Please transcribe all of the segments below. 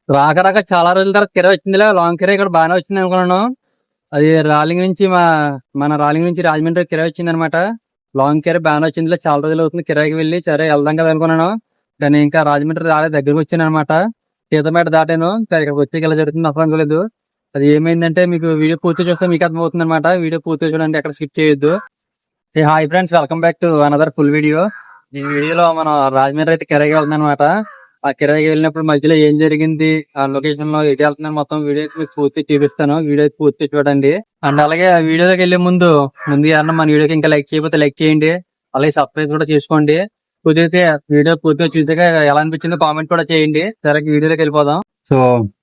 రాక రాక చాలా రోజుల తర్వాత కిరా వచ్చిందిలే. లాంగ్ కిరా ఇక్కడ బాగానే వచ్చింది అనుకున్నాను. అది రాలింగ్ నుంచి మన రాలింగ్ నుంచి రాజమండ్రి కిరా వచ్చింది అనమాట. లాంగ్ కిరా బాగానే వచ్చిందిలే. చాలా రోజులు అవుతుంది కిరాయికి వెళ్ళి, సరే వెళ్దాం కదా అనుకున్నాను. కానీ ఇంకా రాజమండ్రి రాలేదు, దగ్గరకు వచ్చాను అనమాట. సీతంపేట దాటాను, ఇంకా ఇక్కడికి వచ్చి ఇలా జరుగుతుంది అసలు అనుకోలేదు. అది ఏమైందంటే మీకు వీడియో పూర్తి చూస్తే మీకు అర్థమవుతుంది అనమాట. వీడియో పూర్తి చూడండి, ఎక్కడ స్కిప్ చేయొద్దు. Hi friends, welcome back to another full video. ఈ వీడియోలో మనం రాజమండ్రి అయితే కిరాయికి వెళ్తున్నాం అనమాట. ఆ కిరాయికి వెళ్ళినప్పుడు మధ్యలో ఏం జరిగింది, ఆ లొకేషన్ లో ఎటు వెళ్తున్నాను మొత్తం వీడియో మీకు పూర్తి చూపిస్తాను. వీడియో పూర్తి చూడండి. అండ్ అలాగే ఆ వీడియోలోకి వెళ్లే ముందు ఎవరన్నా మన వీడియోకి ఇంకా లైక్ చేయకపోతే లైక్ చేయండి. అలాగే సబ్స్క్రైబ్ కూడా చేసుకోండి. కుదిరితే వీడియో పూర్తిగా చూసాక ఎలా అనిపించిందో కామెంట్ కూడా చేయండి. సరే వీడియోలోకి వెళ్ళిపోదాం. సో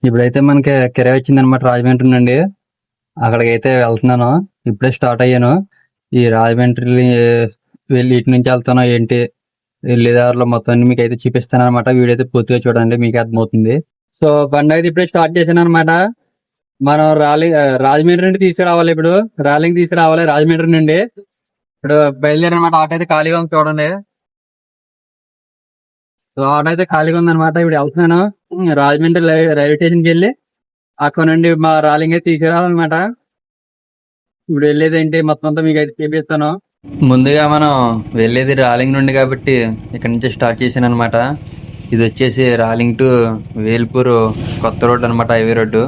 ఇప్పుడైతే మనకి కిరాయి వచ్చింది అనమాట రాజమండ్రి నుండి. అక్కడికి అయితే వెళ్తున్నాను. ఇప్పుడే స్టార్ట్ అయ్యాను. ఈ రాజమండ్రి వెళ్ళి ఇటు నుంచి వెళ్తాను ఏంటి వెళ్ళేదారిలో మొత్తం అన్ని మీకు అయితే చూపిస్తాను అనమాట. వీడియో అయితే పూర్తిగా చూడండి, మీకు అర్థమవుతుంది. సో బండి అయితే ఇప్పుడే స్టార్ట్ చేశాను అనమాట. మనం రాజమండ్రి నుండి తీసుకురావాలి. ఇప్పుడు రాలింగ్ తీసుకురావాలి రాజమండ్రి నుండి. ఇప్పుడు బయలుదేరనమాట. ఆటో అయితే ఖాళీగా ఉంది చూడండి. సో ఆటో అయితే ఖాళీగా ఉంది అనమాట. ఇప్పుడు వెళ్తున్నాను రాజమండ్రి రైల్వే స్టేషన్కి వెళ్ళి అక్కడ నుండి మా రాలింగ్ అయితే తీసుకురావాలన్నమాట. ఇప్పుడు వెళ్ళేది ఏంటి మొత్తం అంతా మీకు అయితే చూపిస్తాను. ముందుగా మనం వెళ్ళేది రాలింగ్ నుండి కాబట్టి ఇక్కడ నుంచి స్టార్ట్ చేసాను అనమాట. ఇది వచ్చేసి రాలింగ్ టు వేల్పూర్ కొత్త రోడ్డు అనమాట, హైవే రోడ్డు.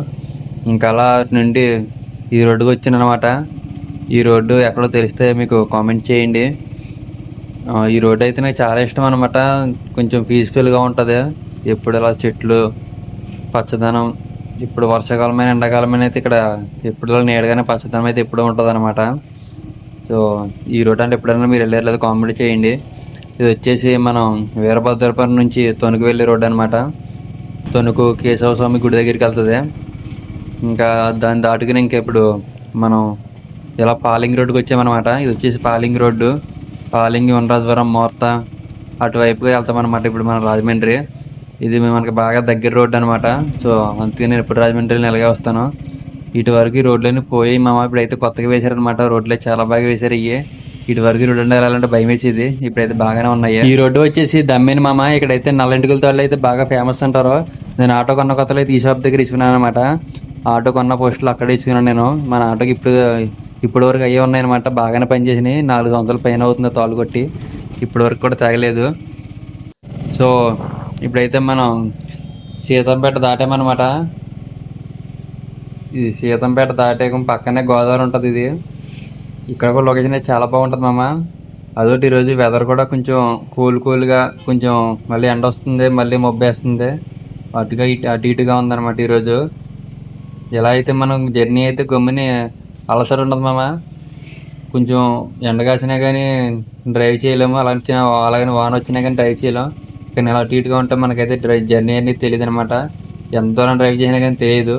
ఇంకా అలా నుండి ఈ రోడ్డుకి వచ్చాను అనమాట. ఈ రోడ్డు ఎక్కడో తెలిస్తే మీకు కామెంట్ చేయండి. ఈ రోడ్డు అయితే నాకు చాలా ఇష్టం అనమాట. కొంచెం పీస్ఫుల్గా ఉంటుంది. ఎప్పుడు ఇలా చెట్లు పచ్చదనం, ఇప్పుడు వర్షాకాలమైన ఎండాకాలమైన అయితే ఇక్కడ ఎప్పుడు నీడగానే పచ్చదనం అయితే ఎప్పుడు ఉంటుంది అనమాట. సో ఈ రోడ్ అంటే ఎప్పుడైనా మీరు వెళ్ళలేదు కామెంట్ చేయండి. ఇది వచ్చేసి మనం వీరభద్రపురం నుంచి తణుకు వెళ్ళే రోడ్ అనమాట. తణుకు కేశవ స్వామి గుడి దగ్గరికి వెళ్తుంది. ఇంకా దాన్ని దాటుకుని ఇంకెప్పుడు మనం ఇలా పాలింగ్ రోడ్డుకి వచ్చామన్నమాట. ఇది వచ్చేసి పాలింగ్ రోడ్డు. పాలింగ్ వనరాజవరం మోర్త అటువైపుగా వెళ్తామన్నమాట. ఇప్పుడు మనం రాజమండ్రి ఇది మనకి బాగా దగ్గర రోడ్డు అనమాట. సో అందుకే నేను ఇప్పుడు రాజమండ్రిని ఇలాగే వస్తాను. ఇటు వరకు ఈ రోడ్లన్నీ పోయి ఇప్పుడైతే కొత్తగా వేశారనమాట. రోడ్లు చాలా బాగా వేశారు. ఇటు వరకు రోడ్డు వెళ్ళాలంటే భయం వేసేది, ఇప్పుడైతే బాగానే ఉన్నాయి. ఈ రోడ్డు వచ్చేసి దమ్మిని మామ. ఇక్కడైతే నల్లంటికల తాళ్ళు అయితే బాగా ఫేమస్ అంటారు. నేను ఆటో కొన్న కొత్తలో అయితే ఈ షాప్ దగ్గర ఇచ్చుకున్నాను అనమాట. ఆటో కొన్న పోస్టులు అక్కడే ఇచ్చుకున్నాను నేను. మన ఆటోకి ఇప్పుడు వరకు అయ్యే ఉన్నాయన్నమాట. బాగానే పనిచేసినాయి. 4 సంవత్సరాల పైన అవుతుంది తాళ్ళు కొట్టి. ఇప్పటి వరకు కూడా తగలేదు. సో ఇప్పుడైతే మనం సీతంపేట దాటామన్నమాట. ఇది సీతంపేట దాటాక పక్కనే గోదావరి ఉంటుంది. ఇది ఇక్కడ కూడా లొకేషన్ అయితే చాలా బాగుంటుంది మామ. అదొకటి ఈరోజు వెదర్ కూడా కొంచెం కూల్గా, కొంచెం మళ్ళీ ఎండ వస్తుంది, మళ్ళీ మబ్బేస్తుంది. అటు ఇటుగా ఉందన్నమాట ఈరోజు. ఎలా అయితే మనం జర్నీ అయితే గమ్ముని అలసట ఉండదు మామ. కొంచెం ఎండ కాసినా కానీ డ్రైవ్ చేయలేము, అలాగని వాన వచ్చినా కానీ డ్రైవ్ చేయలేము. కానీ ఇలా అటు ఇటుగా ఉంటే మనకైతే జర్నీ అనేది తెలియదు అనమాట. ఎంత దూరం డ్రైవ్ చేసినా కానీ తెలియదు.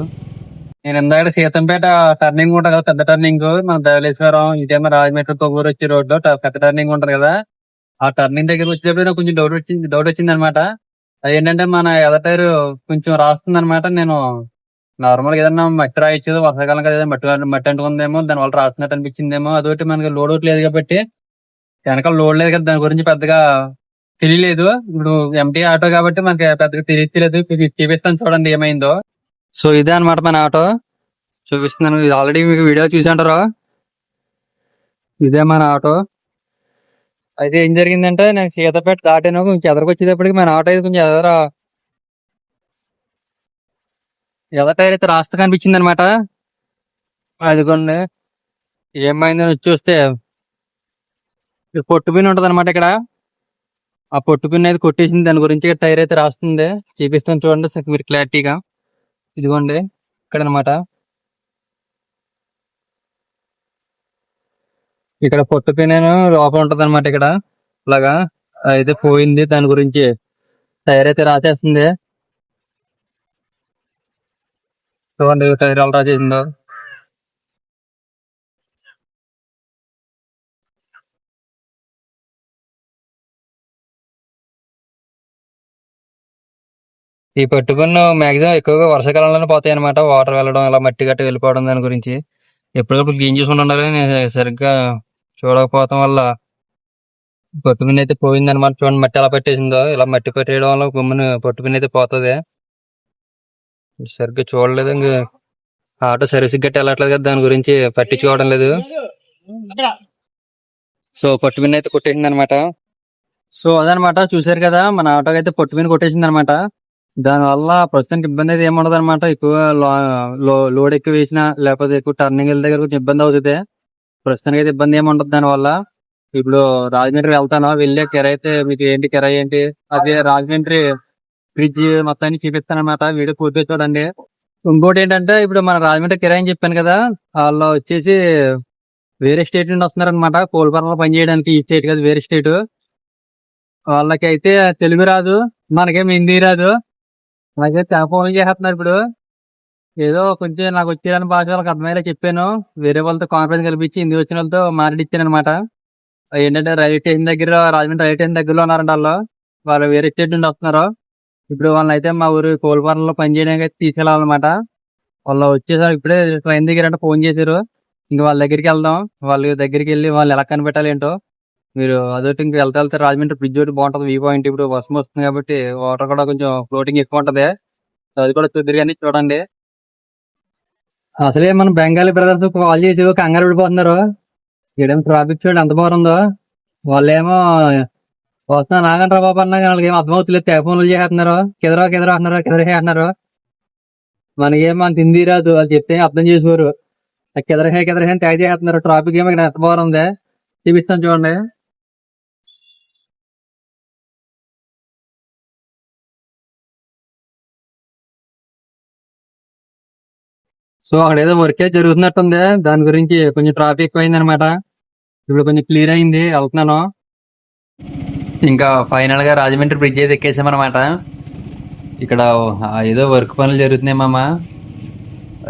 నేను ఇందాక సీతంపేట టర్నింగ్ ఉంటుంది కదా, పెద్ద టర్నింగ్ మన ధవళేశ్వరం ఇదేమో రాజమండ్రి కొవ్వూరు వచ్చే రోడ్లో పెద్ద టర్నింగ్ ఉంటది కదా. ఆ టర్నింగ్ దగ్గర వచ్చేటప్పుడు నాకు కొంచెం డౌట్ వచ్చింది అనమాట. అది ఏంటంటే మన ఎదటైరు కొంచెం రాస్తుంది అనమాట. నేను నార్మల్గా ఏదన్నా మట్టి రాయొచ్చు, వర్షాకాలం కదా మట్టి అంటుకుందేమో దానివల్ల రాస్తున్నట్టు అనిపించిందేమో. అదొకటి మనకి లోడ్ అవుట్ లేదు కాబట్టి, వెనకాల లోడ్ లేదు కదా, దాని గురించి పెద్దగా తెలియలేదు. ఇప్పుడు ఎంటీ ఆటో కాబట్టి మనకి పెద్దగా తెలియలేదు. చూపిస్తాను చూడండి ఏమైందో. సో ఇదే అనమాట మన ఆటో, చూపిస్తున్నాను. ఇది ఆల్రెడీ మీకు వీడియో చూసి అంటారా. ఇదే మన ఆటో. అయితే ఏం జరిగిందంటే నేను సీతపేట దాటాను, కొంచెం ఎదరికి మన ఆటో అయితే కొంచెం ఎదటైర్ అయితే రాస్త కనిపించింది అనమాట. అదిగోండి ఏమైందని వచ్చి చూస్తే పొట్టు పిన్ ఉంటది అనమాట ఇక్కడ. ఆ పొట్టు పిన్ అయితే కొట్టేసింది. దాని గురించి టైర్ అయితే రాస్తుంది. చూపిస్తాను చూడండి మీరు క్లారిటీగా. ఇదిగోండి ఇక్కడ అనమాట. ఇక్కడ పొట్టు పిన్ లోపల ఉంటది అనమాట. ఇక్కడ ఇలాగా అయితే పోయింది. దాని గురించి టైర్ అయితే రాసేస్తుంది. చూడండి టైర్ ఎలా రాసేసిందో. ఈ పట్టుకున్న మాక్సిమం ఎక్కువగా వర్షాకాలంలోనే పోతాయి అనమాట. వాటర్ వెళ్ళడం, అలా మట్టి గట్టి వెళ్ళిపోవడం దాని గురించి ఎప్పటికప్పుడు క్లీన్ చేసుకుంటూ ఉండాలి. నేను సరిగ్గా చూడకపోవడం వల్ల పట్టుకుని అయితే పోయింది అనమాట. చూడండి మట్టి ఎలా పెట్టేసిందో. ఇలా మట్టి పెట్టేయడం వల్ల గుమ్మని పట్టుకుని అయితే పోతుంది. సరిగ్గా చూడలేదు. ఇంక ఆటో సర్వీస్ గట్టి వెళ్ళట్లేదు కదా, దాని గురించి పట్టించుకోవడం లేదు. సో పట్టుమిన్ అయితే కొట్టేసింది అనమాట. సో అదనమాట, చూసారు కదా మన ఆటోకి అయితే పట్టుమిన్ కొట్టేసింది అనమాట. దానివల్ల ప్రస్తుతానికి ఇబ్బంది అయితే ఏముండదు అనమాట. ఎక్కువ లోడ్ ఎక్కువ వేసినా లేకపోతే ఎక్కువ టర్నింగ్ దగ్గర కొంచెం ఇబ్బంది అవుతుంది. ప్రస్తుతానికి అయితే ఇబ్బంది ఏమి ఉండదు దానివల్ల. ఇప్పుడు రాజమండ్రి వెళ్తాను, వెళ్ళే కిరాయి అయితే మీకు ఏంటి కిరాయి ఏంటి అదే రాజమండ్రి బ్రిడ్జ్ మొత్తాన్ని చూపిస్తాను అనమాట. వీడియో పూర్తిగా చూడండి. ఇంకోటి ఏంటంటే ఇప్పుడు మన రాజమండ్రి కిరాయి అని చెప్పాను కదా, వాళ్ళు వచ్చేసి వేరే స్టేట్ నుండి వస్తున్నారు అనమాట కోల్పరంలో పనిచేయడానికి. ఈ స్టేట్ కాదు, వేరే స్టేట్. వాళ్ళకి అయితే తెలుగు రాదు, మనకేం హిందీ రాదు. అలాగే ఫోన్ చేస్తున్నారు. ఇప్పుడు ఏదో కొంచెం నాకు వచ్చేదాని భాష వాళ్ళకి అర్థమయ్యేలా చెప్పాను. వేరే వాళ్ళతో కాన్ఫరెన్స్ కల్పించి హిందీ వచ్చిన వాళ్ళతో మాట్లాడిచ్చాను అనమాట. ఏంటంటే రైల్వే స్టేషన్ దగ్గర, రాజమండ్రి రైల్వే స్టేషన్ దగ్గరలో ఉన్నారంట వాళ్ళు. వాళ్ళు వేరే స్టేట్ నుండి వస్తున్నారు. ఇప్పుడు వాళ్ళని అయితే మా ఊరు కోల్పరంలో పనిచేయడానికి అయితే తీసుకెళ్ళాలన్నమాట. వాళ్ళు వచ్చేసారు, ఇప్పుడే ట్రైన్ దగ్గర అంటే ఫోన్ చేశారు. ఇంకా వాళ్ళ దగ్గరికి వెళ్దాం. వాళ్ళ దగ్గరికి వెళ్ళి వాళ్ళు ఎలా కనిపెట్టాలి ఏంటో. మీరు అదొకటి ఇంక వెళ్తే రాజమండ్రి బ్రిడ్జ్ ఒకటి బాగుంటుంది, వ్యూ పాయింట్. ఇప్పుడు వర్షం వస్తుంది కాబట్టి వాటర్ కూడా కొంచెం ఫ్లోటింగ్ ఎక్కువ ఉంటది. అది కూడా చూద్దరు కానీ చూడండి. అసలే మన బెంగాలీ బ్రదర్స్ కాల్ చేసి కంగారు పడిపోతున్నారు. ఇక్కడేమో ట్రాఫిక్ చూడండి ఎంత బాగుందో. వాళ్ళేమో వస్తున్నా నాగంట్రా బాబు అన్నా కానీ వాళ్ళకి ఏం అర్థమవుతలేదు, తెగ ఫోన్లు చేస్తున్నారు. కిదరా కిదరా అంటున్నారు, కిదరే అంటున్నారు. మనకేమో అంత హిందీ రాదు, వాళ్ళు చెప్తే అర్థం చేసుకోరు. కిదరహే కిదరహే అని తెగ చేస్తున్నారు. ట్రాఫిక్ ఏమో ఇక్కడ ఎంత బాగుంది చూపిస్తాను చూడండి. సో అక్కడ ఏదో వర్కే జరుగుతున్నట్టుంది, దాని గురించి కొంచెం ట్రాఫిక్ ఎక్కువైంది అనమాట. ఇప్పుడు కొంచెం క్లియర్ అయింది, వెళ్తున్నాను. ఇంకా ఫైనల్ గా రాజమండ్రి బ్రిడ్జ్ అయితే ఎక్కేసామన్నమాట. ఇక్కడ ఏదో వర్క్ పనులు జరుగుతున్నాయి మామ.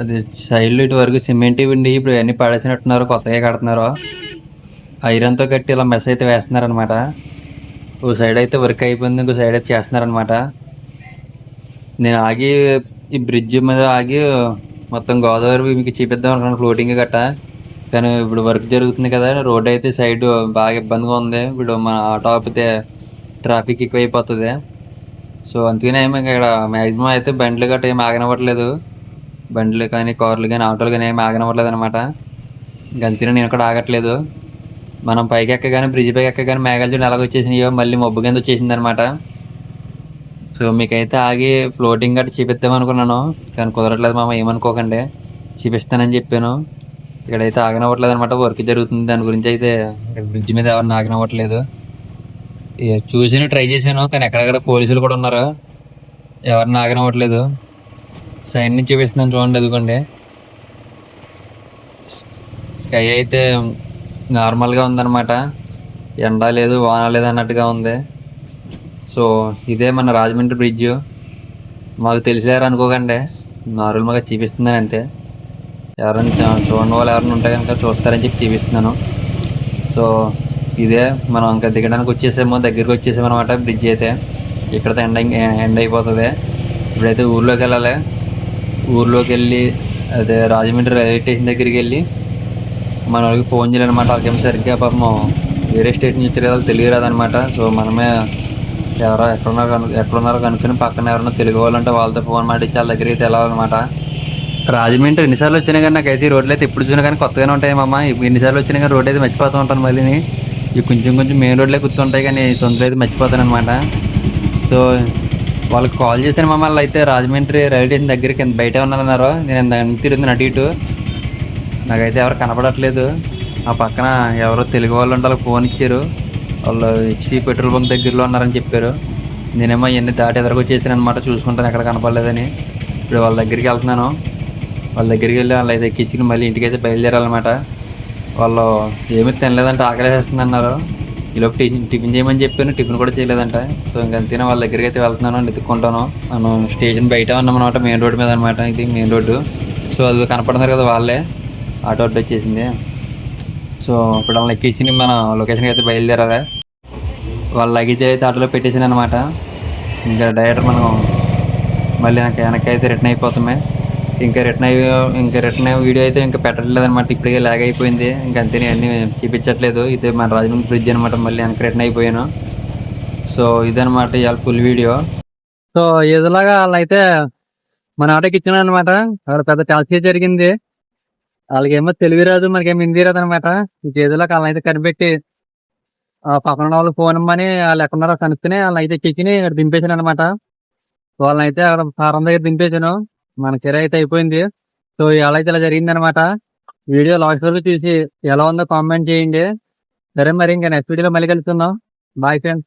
అది సైడ్ ఇటు వరకు సిమెంట్ ఉండి ఇప్పుడు అన్ని పడేసినట్టున్నారు, కొత్తగా కడుతున్నారు. ఐరన్ తో కట్టి ఇలా మెస్ అయితే వేస్తున్నారు అనమాట. ఓ సైడ్ అయితే వర్క్ అయిపోయింది, ఇంకో సైడ్ అయితే చేస్తున్నారనమాట. నేను ఆగి ఈ బ్రిడ్జ్ మీద ఆగి మొత్తం గోదావరి మీకు చూపిద్దాం అనుకున్నాను, ఫ్లోటింగ్ గట్ట. కానీ ఇప్పుడు వర్క్ జరుగుతుంది కదా, రోడ్ అయితే సైడ్ బాగా ఇబ్బందిగా ఉంది. ఇప్పుడు మన ఆటో ఆపితే ట్రాఫిక్ ఎక్కువైపోతుంది. సో అందుకనే ఏమో ఇక్కడ మ్యాక్సిమం అయితే బండ్లు గట్ట ఏమి ఆగనివ్వట్లేదు. బండ్లు కానీ కార్లు కానీ ఆటోలు కానీ ఏమి ఆగనివ్వట్లేదు అనమాట. ఇంకంతేనే నేను కూడా ఆగట్లేదు. మనం పైకి ఎక్కగానే బ్రిడ్జ్ పైకి ఎక్కగానే మేఘాలు చూడండి ఎలాగ వచ్చేసినాయో, మళ్ళీ మబ్బు కింద వచ్చేసింది అనమాట. సో మీకైతే ఆగి ఫ్లోటింగ్ గట్రా చూపిద్దాం అనుకున్నాను, కానీ కుదరట్లేదు మామ, ఏమనుకోకండి. చూపిస్తానని చెప్పాను. ఇక్కడైతే ఆగనవ్వట్లేదు అనమాట, వర్క్ జరుగుతుంది. దాని గురించి అయితే బ్రిడ్జ్ మీద ఎవరిని ఆగనవ్వట్లేదు. చూసాను, ట్రై చేశాను, కానీ ఎక్కడెక్కడ పోలీసులు కూడా ఉన్నారు, ఎవరిని ఆగనవ్వట్లేదు. సైడ్ నుంచి చూపిస్తున్నాను చూడండి, ఎదుగుకోండి. స్కై అయితే నార్మల్గా ఉందన్నమాట, ఎండ లేదు వాన లేదు అన్నట్టుగా ఉంది. సో ఇదే మన రాజమండ్రి బ్రిడ్జ్. మాకు తెలిసారు అనుకోకండి, నార్మల్గా చూపిస్తున్నాను అంతే. ఎవరైనా చూడని వాళ్ళు ఎవరైనా ఉంటే కనుక చూస్తారని చెప్పి చూపిస్తున్నాను. సో ఇదే మనం ఇంకా దిగడానికి వచ్చేసాము, దగ్గరికి వచ్చేసాము అనమాట. బ్రిడ్జ్ అయితే ఇక్కడ ఎండ్ అయిపోతుంది. ఇప్పుడైతే ఊర్లోకి వెళ్ళాలి. ఊర్లోకి వెళ్ళి అదే రాజమండ్రి రైల్వే స్టేషన్ దగ్గరికి వెళ్ళి మన వాళ్ళకి ఫోన్ చేయాలన్నమాట. వాళ్ళకేమో సరిగ్గా పాపం వేరే స్టేట్ నుంచి వచ్చారు కదా, తెలుగు రాదనమాట. సో మనమే ఎక్కడున్నారో కనుక్కొని పక్కన ఎవరైనా తెలుగు వాళ్ళు ఉంటే వాళ్ళతో ఫోన్ మాట్లాడి వాళ్ళ దగ్గరికి అయితే వెళ్ళాలన్నమాట. రాజమండ్రి ఎన్నిసార్లు వచ్చినా కానీ నాకైతే ఈ రోడ్లు అయితే ఎప్పుడు చూసినా కానీ కొత్తగానే ఉంటాయి మామ. ఎన్నిసార్లు వచ్చినా కానీ రోడ్ అయితే మర్చిపోతూ ఉంటాను మళ్ళీ. ఇవి కొంచెం కొంచెం మెయిన్ రోడ్లే గుర్తుంటాయి కానీ సొంతలు అయితే మర్చిపోతాను అనమాట. సో వాళ్ళకి కాల్ చేశాను మా వాళ్ళు అయితే రాజమండ్రి రైల్వే స్టేషన్ దగ్గరికి బయట ఉన్నారన్నారు. నేను దాని తిరుగుతున్నాను అటు ఇటు, నాకైతే ఎవరు కనపడట్లేదు. ఆ పక్కన ఎవరో తెలుగు వాళ్ళు ఉంటే వాళ్ళకి ఫోన్ ఇచ్చారు, వాళ్ళు హెచ్పి పెట్రోల్ బంక్ దగ్గరలో ఉన్నారని చెప్పారు. నేనేమో ఇవన్నీ దాటి ఎదరకొచ్చేసాను అనమాట, చూసుకుంటాను ఎక్కడ కనపడలేదని. ఇప్పుడు వాళ్ళ దగ్గరికి వెళ్తున్నాను. వాళ్ళ దగ్గరికి వెళ్ళి వాళ్ళు అయితే ఎక్కించుకుని మళ్ళీ ఇంటికైతే బయలుదేరాలన్నమాట. వాళ్ళు ఏమీ తినలేదంటే ఆకలేసేస్తుంది అన్నారు. ఈలోపు టిఫిన్ చేయమని చెప్పాను, టిఫిన్ కూడా చేయలేదంట. సో ఇంకంతేనా వాళ్ళ దగ్గరికి అయితే వెళ్తున్నాను, వెతుక్కుంటాను. మనం స్టేషన్ బయట ఉన్నాం అనమాట, మెయిన్ రోడ్డు మీద అనమాట. ఇది మెయిన్ రోడ్డు. సో అది కనపడుతున్నారు కదా వాళ్ళే, ఆటో అడ్డు వచ్చేసింది. సో ఇప్పుడు వాళ్ళని ఎక్కించి మన లొకేషన్కి అయితే బయలుదేరాలి. వాళ్ళ లగేజ్ అయితే ఆటోలో పెట్టేసాను అనమాట. ఇంకా డైరెక్ట్ మనం మళ్ళీ నాకు వెనక్కి అయితే రిటర్న్ అయిపోతామే. ఇంకా రిటర్న్ వీడియో అయితే ఇంకా పెట్టట్లేదు అనమాట, ఇప్పటికే లాగ్ అయిపోయింది. ఇంకా అంతే అన్నీ చూపించట్లేదు. ఇదే మన రాజమండ్రి బ్రిడ్జ్ అనమాట. మళ్ళీ వెనక్కి రిటర్న్ అయిపోయాను. సో ఇదనమాట ఇవాళ ఫుల్ వీడియో. సో ఏదోలాగా వాళ్ళైతే మన ఆటోకి ఇచ్చిన అనమాట. అక్కడ పెద్ద టాస్క్ జరిగింది. వాళ్ళకేమో తెలుగు రాదు, మనకేమో హిందీ రాదు అనమాట. ఈ చేతిలో వాళ్ళనైతే కనిపెట్టి పక్కన ఉన్న వాళ్ళు ఫోన్ ఇమ్మని వాళ్ళు ఎక్కడున్నారో కనుక్కుని వాళ్ళనైతే ఎక్కించుకుని ఇక్కడ దింపేసాను అనమాట. వాళ్ళనైతే అక్కడ ఫారం దగ్గర దింపేసాను. మన కిరాయి అయితే అయిపోయింది. సో ఇలా అయితే ఇలా జరిగింది అనమాట. వీడియో లాస్ట్ వరకు చూసి ఎలా ఉందో కామెంట్ చేయండి. సరే మరి ఇంకా నెక్స్ట్ వీడియోలో మళ్ళీ కలుసుకుందాం. Bye friends.